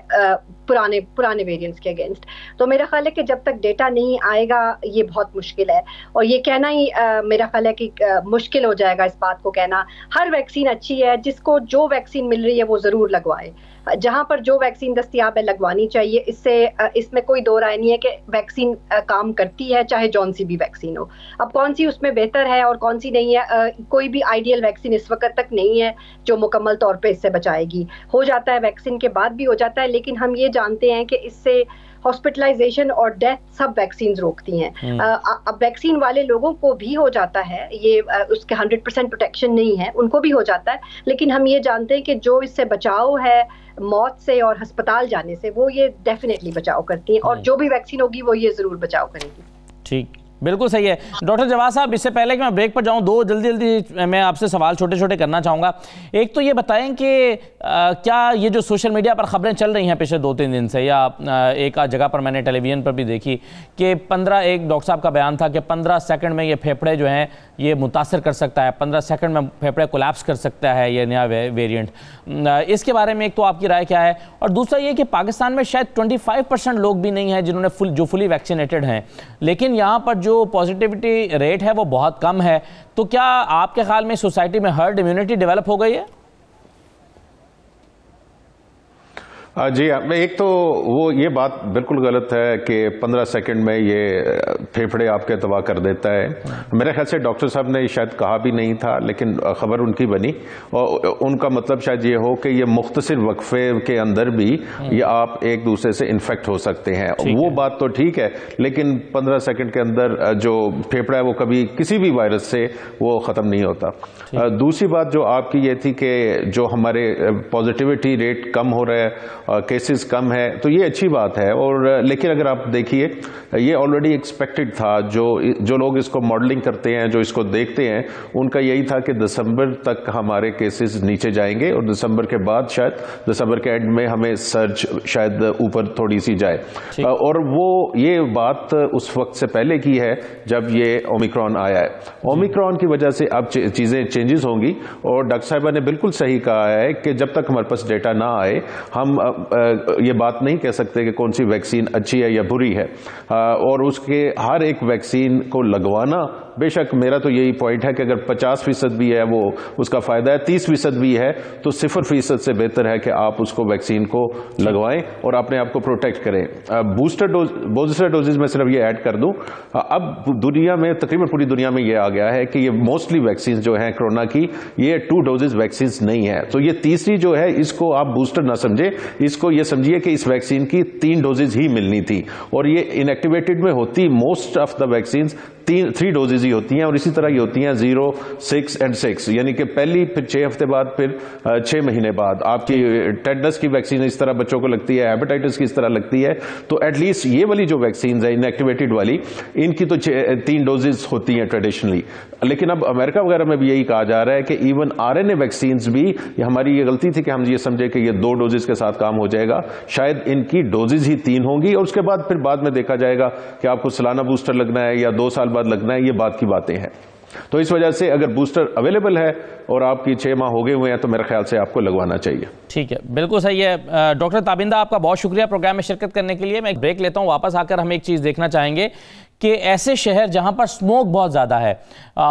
پرانے ویریئنٹس کے اگینسٹ. تو میرا خیال ہے کہ جب تک ڈیٹا نہیں آئے گا یہ بہت مشکل ہے, اور یہ کہنا ہی میرا خیال ہے کہ مشکل ہو جائے گا اس بات کو کہنا. ہر ویکسین اچھی ہے, جس کو جو ویکسین مل رہی ہے وہ ضرور لگوائے, جہاں پر جو ویکسین دستیاب ہے لگوانی چاہیے. اس میں کوئی دو رائے نہیں ہے کہ ویکسین کام کرتی ہے چاہے جون سی بھی ویکسین ہو. اب کون سی اس میں بہتر ہے اور کون سی نہیں ہے, کوئی بھی آئیڈیل ویکسین اس وقت تک نہیں ہے جو مکمل طور پہ اس سے بچائے گی. ہو جاتا ہے ویکسین کے بعد بھی ہو جاتا ہے, لیکن ہم یہ جانتے ہیں کہ اس سے ہاسپٹلائزیشن اور ڈیتھ سب ویکسینز روکتی ہیں. اب ویکسین والے لوگوں کو بھی ہو جاتا ہے, یہ اس کے 100% پروٹیکشن نہیں ہے, ان کو بھی ہو جاتا ہے, لیکن ہم یہ جانتے ہیں کہ جو اس سے بچاؤ ہے موت سے اور ہسپتال جانے سے وہ یہ ڈیفینیٹلی بچاؤ کرتی ہیں, اور جو بھی ویکسین ہوگی وہ یہ ضرور بچاؤ کرے گی. ٹھیک, بالکل صحیح ہے. ڈاکٹر جواد صاحب, اس سے پہلے کہ میں بریک پر جاؤں, 2 جلدی میں آپ سے سوال چھوٹے کرنا چاہوں گا. ایک تو یہ بتائیں کہ کیا یہ جو سوشل میڈیا پر خبریں چل رہی ہیں پچھلے 2-3 دن سے, یا ایک آدھ جگہ پر میں نے ٹیلی ویژن پر بھی دیکھی کہ ایک ڈاکٹر صاحب کا بیان تھا کہ 15 سیکنڈ میں یہ پھیپھڑے جو ہیں یہ متاثر کر سکتا ہے, 15 سیکنڈ میں پھیپڑے کولیپس کر سکتا ہے یہ نیا ویریئنٹ. اس کے بارے میں ایک تو آپ کی رائے کیا ہے, اور دوسرا یہ کہ پاکستان میں شاید 25% لوگ بھی نہیں ہیں جنہوں نے جو فلی ویکسینیٹڈ ہیں, لیکن یہاں پر جو پازیٹیوٹی ریٹ ہے وہ بہت کم ہے. تو کیا آپ کے خیال میں سوسائٹی میں ہرڈ امیونٹی ڈیولپ ہو گئی ہے؟ جی, ایک تو وہ یہ بات بالکل غلط ہے کہ 15 سیکنڈ میں یہ پھیپھڑے آپ کے تباہ کر دیتا ہے. میرے خیال سے ڈاکٹر صاحب نے شاید کہا بھی نہیں تھا, لیکن خبر ان کی بنی, اور ان کا مطلب شاید یہ ہو کہ یہ مختصر وقفے کے اندر بھی یہ آپ ایک دوسرے سے انفیکٹ ہو سکتے ہیں. وہ بات تو ٹھیک ہے, لیکن 15 سیکنڈ کے اندر جو پھیپھڑا ہے وہ کبھی کسی بھی وائرس سے وہ ختم نہیں ہوتا. دوسری بات جو آپ کی یہ تھی کہ جو ہمارے پازیٹیوٹی ریٹ کم ہو رہا ہے, کیسز کم ہے, تو یہ اچھی بات ہے. اور لیکن اگر آپ دیکھیے یہ آلریڈی ایکسپیکٹڈ تھا. جو لوگ اس کو ماڈلنگ کرتے ہیں, جو اس کو دیکھتے ہیں, ان کا یہی تھا کہ دسمبر تک ہمارے کیسز نیچے جائیں گے, اور دسمبر کے بعد شاید دسمبر کے اینڈ میں ہمیں سرج شاید اوپر تھوڑی سی جائے. اور وہ یہ بات اس وقت سے پہلے کی ہے جب یہ اومیکرون آیا ہے. اومیکرون کی وجہ سے اب چیزیں چینجز ہوں گی, اور ڈاکٹر صاحبہ نے بالکل صحیح کہا ہے کہ جب تک ہمارے پاس ڈیٹا نہ آئے ہم یہ بات نہیں کہہ سکتے کہ کون سی ویکسین اچھی ہے یا بری ہے. اور اس کے ہر ایک ویکسین کو لگوانا, بے شک میرا تو یہی پوائنٹ ہے کہ اگر 50% بھی ہے وہ اس کا فائدہ ہے, 30% بھی ہے تو 0% سے بہتر ہے کہ آپ اس کو ویکسین کو لگوائیں اور اپنے آپ کو پروٹیکٹ کریں. بوسٹر ڈوزز میں صرف یہ ایڈ کر دوں, اب دنیا میں تقریباً پوری دنیا میں یہ آ گیا ہے کہ یہ موسٹلی ویکسین جو ہیں کرونا کی یہ 2 ڈوزز ویکسینز نہیں ہے. تو یہ تیسری جو ہے اس کو آپ بوسٹر نہ سمجھے, اس کو یہ سمجھیے کہ اس ویکسین کی 3 ڈوزز ہی ملنی تھی, اور یہ ان ایکٹیویٹڈ میں ہوتی most of the vaccines 3 doses ہی ہوتی ہیں, اور اسی طرح یہ ہوتی ہیں 0, 6 and 6, یعنی کہ پہلی, پھر 6 ہفتے بعد, پھر 6 مہینے بعد. آپ کی ٹیٹنس کی ویکسین اس طرح بچوں کو لگتی ہے, ہیپیٹائٹس کی اس طرح لگتی ہے. تو ایٹ لیسٹ یہ والی جو ویکسینز ہیں ان ایکٹیویٹڈ والی, ان کی تو 3 ڈوزز ہوتی ہیں ٹریڈیشنلی. لیکن اب امریکہ وغیرہ میں بھی یہی کہا جا رہا ہے کہ ایون RNA ویکسینز بھی, ہماری یہ غلطی تھی کہ ہم یہ سمجھے کہ یہ 2 ڈوزز کے ساتھ کام ہو جائے گا, شاید ان کی ڈوزز ہی 3 ہوں گی, اور اس کے بعد پھر بعد میں دیکھا جائے گا کہ آپ کو سالانہ بوسٹر لگنا ہے یا 2 سال بعد لگنا ہے. یہ بات کی باتیں ہیں. تو اس وجہ سے اگر بوسٹر اویلیبل ہے اور آپ کی 6 ماہ ہو گئے ہوئے ہیں تو میرے خیال سے آپ کو لگوانا چاہیے. ٹھیک ہے, بالکل صحیح ہے. ڈاکٹر تابندہ, آپ کا بہت شکریہ پروگرام میں شرکت کرنے کے لیے. میں ایک بریک لیتا ہوں, واپس آ کر ہم ایک چیز دیکھنا چاہیں گے کہ ایسے شہر جہاں پر سموک بہت زیادہ ہے,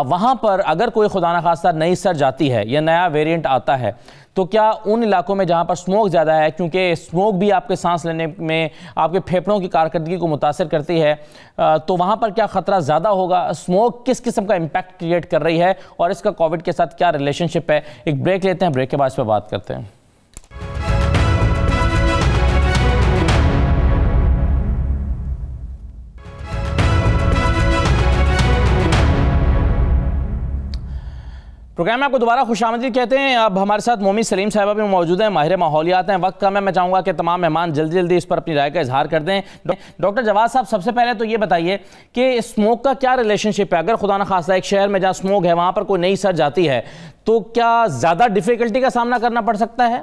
وہاں پر اگر کوئی خدا نخواستہ نئی سرج آتی ہے یا نیا ویریئنٹ آتا ہے, تو کیا ان علاقوں میں جہاں پر سموک زیادہ ہے, کیونکہ سموک بھی آپ کے سانس لینے میں آپ کے پھیپھڑوں کی کارکردگی کو متاثر کرتی ہے, تو وہاں پر کیا خطرہ زیادہ ہوگا؟ سموک کس قسم کا امپیکٹ کریٹ کر رہی ہے, اور اس کا کووڈ کے ساتھ کیا ریلیشن شپ ہے؟ ایک بریک لیتے ہیں, بریک کے بعد اس پہ بات کرتے ہیں. پروگرام میں آپ کو دوبارہ خوش آمدید کہتے ہیں. اب ہمارے ساتھ مومی سلیم صاحبہ بھی موجود ہیں, ماہر ماحولیات ہیں. وقت کم ہے, میں چاہوں گا کہ تمام مہمان جلدی اس پر اپنی رائے کا اظہار کر دیں. ڈاکٹر جواد صاحب, سب سے پہلے تو یہ بتائیے کہ اسموک کا کیا ریلیشن شپ ہے؟ اگر خدا نخواستہ ایک شہر میں جہاں اسموک ہے وہاں پر کوئی نئی سرج آتی ہے تو کیا زیادہ ڈیفیکلٹی کا سامنا کرنا پڑ سکتا ہے؟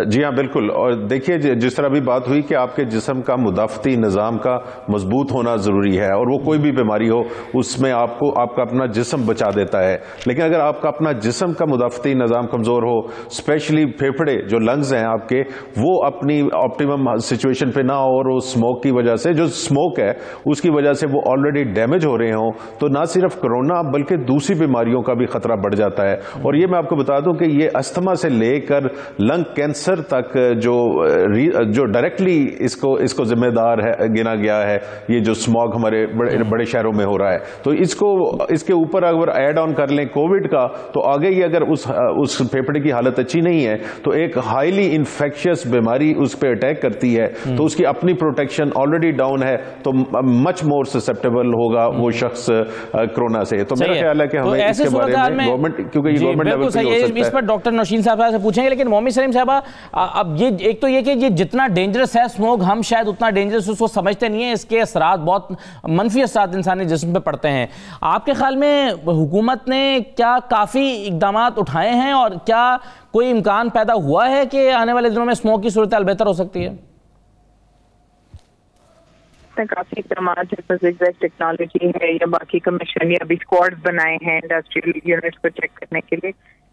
جی ہاں بالکل. اور دیکھیے جس طرح بھی بات ہوئی کہ آپ کے جسم کا مدافعتی نظام کا مضبوط ہونا ضروری ہے, اور وہ کوئی بھی بیماری ہو اس میں آپ کا اپنا جسم بچا دیتا ہے. لیکن اگر آپ کا اپنا جسم کا مدافعتی نظام کمزور ہو, اسپیشلی پھیپھڑے جو لنگز ہیں آپ کے, وہ اپنی آپٹیمم سچویشن پہ نہ ہو, اور وہ اسموک کی وجہ سے, جو اسموک ہے اس کی وجہ سے وہ آلریڈی ڈیمیج ہو رہے ہوں, تو نہ صرف کرونا بلکہ دوسری بیماریوں کا بھی خطرہ بڑھ جاتا ہے. اور یہ میں آپ کو بتا دوں کہ یہ استھما سے لے کر لنگ کینسر تک جو ڈائریکٹلی اس کو ذمہ دار ہے گنا گیا ہے, یہ جو اسموگ ہمارے بڑے شہروں میں ہو رہا ہے. تو اس کے اوپر اگر ایڈ آن کر لیں کووڈ کا, تو آگے ہی اگر اس پھیپھڑے کی حالت اچھی نہیں ہے تو ایک ہائیلی انفیکشس بیماری اس پہ اٹیک کرتی ہے, تو اس کی اپنی پروٹیکشن آلریڈی ڈاؤن ہے, تو مچ مور سسپٹیبل ہوگا وہ شخص کرونا سے. تو میرا خیال ہے کہ ہمیں اس کے بارے میں گورنمنٹ, کیونکہ یہ گورنمنٹ لیول پہ ہو سکتا ہے, اس پر ڈاکٹر نوشین صاحب سے پوچھیں گے. لیکن مومی سلیم صاحبہ, اب یہ ایک تو یہ کہ یہ جتنا ڈینجرس ہے اسموگ, ہم شاید اتنا ڈینجرس اس کو سمجھتے نہیں ہیں. اس کے اثرات, بہت منفی اثرات انسانی جسم پہ پڑتے ہیں. آپ کے خیال میں حکومت نے کیا کافی اقدامات اٹھائے ہیں, اور کیا کوئی امکان پیدا ہوا ہے کہ آنے والے دنوں میں اسموگ کی صورتحال بہتر ہو سکتی ہے؟ حکومت نے کافی اقدامات جیسے زگزیگ ٹیکنالوجی ہے یا باقی کمیشن یا ابھی اسکواڈ بنائے ہیں انڈسٹریل یونٹس کو چیک کرنے کے لیے،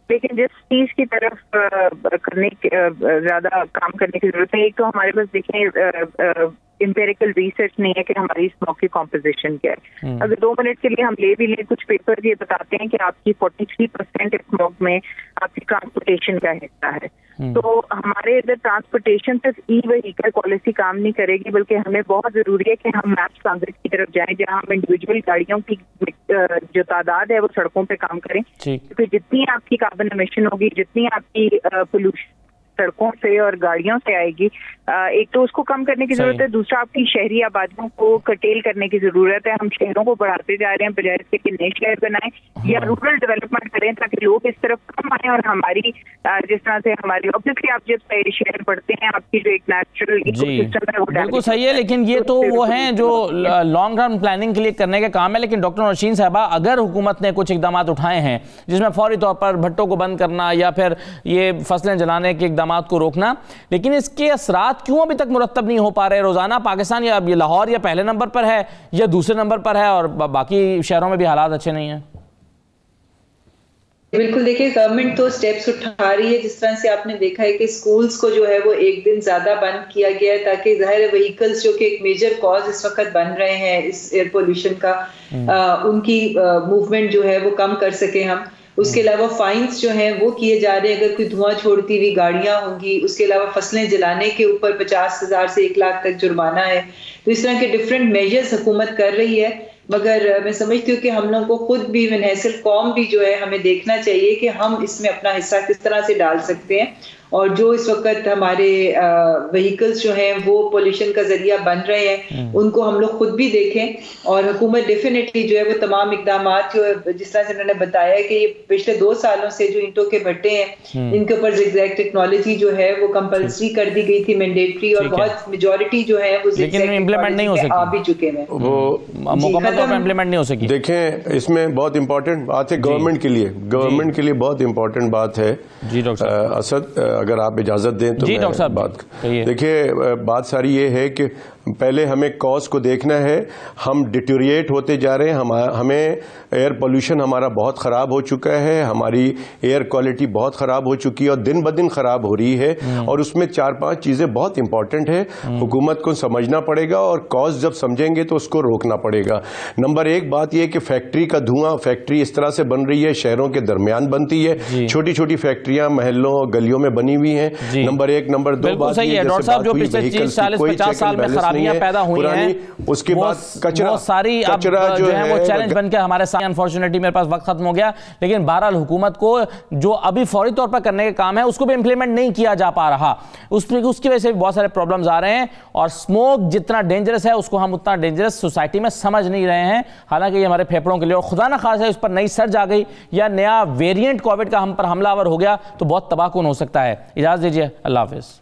لیکن جس چیز کی طرف زیادہ کام کرنے کی ضرورت ہے، ایک تو ہمارے پاس دیکھیں امپیریکل ریسرچ نہیں ہے کہ ہماری اسموک کی کمپوزیشن کیا ہے. اگر 2 منٹ کے لیے ہم لے بھی لیں، کچھ پیپر یہ بتاتے ہیں کہ آپ کی 43% اسموک میں آپ کی ٹرانسپورٹیشن کا حصہ ہے. تو ہمارے ادھر ٹرانسپورٹیشن صرف ای وہیکل پالیسی کام نہیں کرے گی، بلکہ ہمیں بہت ضروری ہے کہ ہم میپس ٹرانزٹ کی طرف جائیں جہاں ہم انڈیویجول گاڑیوں کی جو تعداد ہے وہ سڑکوں پہ کام کریں، کیونکہ جتنی آپ کی کاربن ایمیشن ہوگی، جتنی آپ کی پولوشن سڑکوں سے اور گاڑیوں سے آئے گی، ایک تو اس کو کم کرنے کی ضرورت ہے، دوسرا آپ کی شہری آبادیوں کو کرٹیل کرنے کی ضرورت ہے. ہم شہروں کو بڑھاتے جا رہے ہیں بجائے اس کے کہ نئے شہر بنائیں یا رورل ڈیولپمنٹ کریں تاکہ لوگ اس طرف کم آئیں، اور ہماری جس طرح سے ہماری آبجیکٹلی آپ جب شہر بڑھتے ہیں آپ کی جو ایک نیچرل ایکو سسٹم ہے وہ بالکل صحیح ہے. لیکن یہ تو وہ ہیں جو لانگ رن پلاننگ کے لیے کرنے کے کام ہے. لیکن ڈاکٹر نوشین صاحبہ، اگر حکومت نے کچھ اقدامات اٹھائے ہیں جس میں فوری طور پر بھٹوں کو بند کرنا یا پھر یہ فصلیں جلانے کے اقدامات کو روکنا، لیکن اس کے اثرات کیوں ابھی تک مرتب نہیں ہو پا رہے؟ روزانہ پاکستان یا لاہور یا پہلے نمبر پر ہے یا دوسرے نمبر پر ہے، اور باقی شہروں میں بھی حالات اچھے نہیں ہیں. بالکل، دیکھیں گورنمنٹ تو سٹیپس اٹھا رہی ہے. جس طرح سے آپ نے دیکھا ہے کہ سکولز کو جو ہے وہ ایک دن زیادہ بند کیا گیا ہے تاکہ ظاہر وہیکلز جو کہ ایک میجر کاز اس وقت بن رہے ہیں اس ایئر پولوشن کا، ان کی موومنٹ جو ہے وہ کم کر سکیں ہم. اس کے علاوہ فائنز جو ہیں وہ کیے جا رہے ہیں اگر کوئی دھواں چھوڑتی ہوئی گاڑیاں ہوں گی. اس کے علاوہ فصلیں جلانے کے اوپر 50,000 سے 1 لاکھ تک جرمانہ ہے. تو اس طرح کے ڈفرینٹ میجرز حکومت کر رہی ہے، مگر میں سمجھتی ہوں کہ ہم لوگوں کو خود بھی من حیث قوم بھی جو ہے ہمیں دیکھنا چاہیے کہ ہم اس میں اپنا حصہ کس طرح سے ڈال سکتے ہیں. اور جو اس وقت ہمارے وہیکلز جو ہیں وہ پولوشن کا ذریعہ بن رہے ہیں ان کو ہم لوگ خود بھی دیکھیں. اور حکومت ڈیفینیٹلی جو ہے وہ تمام اقدامات جو جس طرح سے انہوں نے بتایا کہ یہ پچھلے 2 سالوں سے جو اینٹوں کے بھٹے ہیں ان کے اوپر زگزیگ ٹیکنالوجی جو ہے وہ کمپلسری کر دی گئی تھی، مینڈیٹری، اور بہت میجورٹی جو ہے وہ لیکن امپلیمنٹ نہیں ہو سکی، آ بھی چکے ہیں، وہ مکمل طور پر امپلیمنٹ نہیں ہو سکی. دیکھیں اس میں بہت امپورٹنٹ بات ہے گورنمنٹ کے لیے بہت امپورٹنٹ بات ہے. جی ڈاکٹر صاحب، اسد اگر آپ اجازت دیں تو میں بات دیکھیے، بات ساری یہ ہے کہ پہلے ہمیں کاز کو دیکھنا ہے. ہم ڈیٹیوریٹ ہوتے جا رہے ہیں، ہمیں ایئر پولوشن ہمارا بہت خراب ہو چکا ہے، ہماری ایئر کوالٹی بہت خراب ہو چکی ہے اور دن بدن خراب ہو رہی ہے. اور اس میں 4-5 چیزیں بہت امپورٹنٹ ہیں، حکومت کو سمجھنا پڑے گا اور کاز جب سمجھیں گے تو اس کو روکنا پڑے گا. نمبر 1 بات یہ کہ فیکٹری کا دھواں، فیکٹری اس طرح سے بن رہی ہے، شہروں کے درمیان بنتی ہے، چھوٹی چھوٹی فیکٹریاں محلوں گلیوں میں بنی ہوئی ہیں. نمبر 1. نمبر 2 بات یہ ہے ڈاکٹر صاحب جو پچھلے 30-40-50 سال میں خرابیاں پیدا ہوئی ہیں، اس کے بعد کچرا ساری اب جو ہے وہ چیلنج بن کے ہمارے سامنے. انفارچونیٹلی میرے پاس وقت ختم ہو گیا، لیکن بہرحال حکومت کو جو ابھی فوری طور پر کرنے کے کام ہے اس کو بھی امپلیمنٹ نہیں کیا جا پا رہا. اس کی وجہ سے بہت سارے پرابلمز آ رہے ہیں، اور اسموک جتنا ڈینجرس ہے اس کو ہم اتنا ڈینجرس سوسائٹی میں سمجھ نہیں رہے ہیں. حالانکہ یہ ہمارے پھیپڑوں کے لیے، اور خدا نہ خواستہ اس پر نئی سرج آ گئی یا نیا ویریئنٹ کووڈ کا ہم پر حملہ آور ہو گیا تو بہت تباہ کن ہو سکتا ہے. اجازت دیجیے، اللہ حافظ.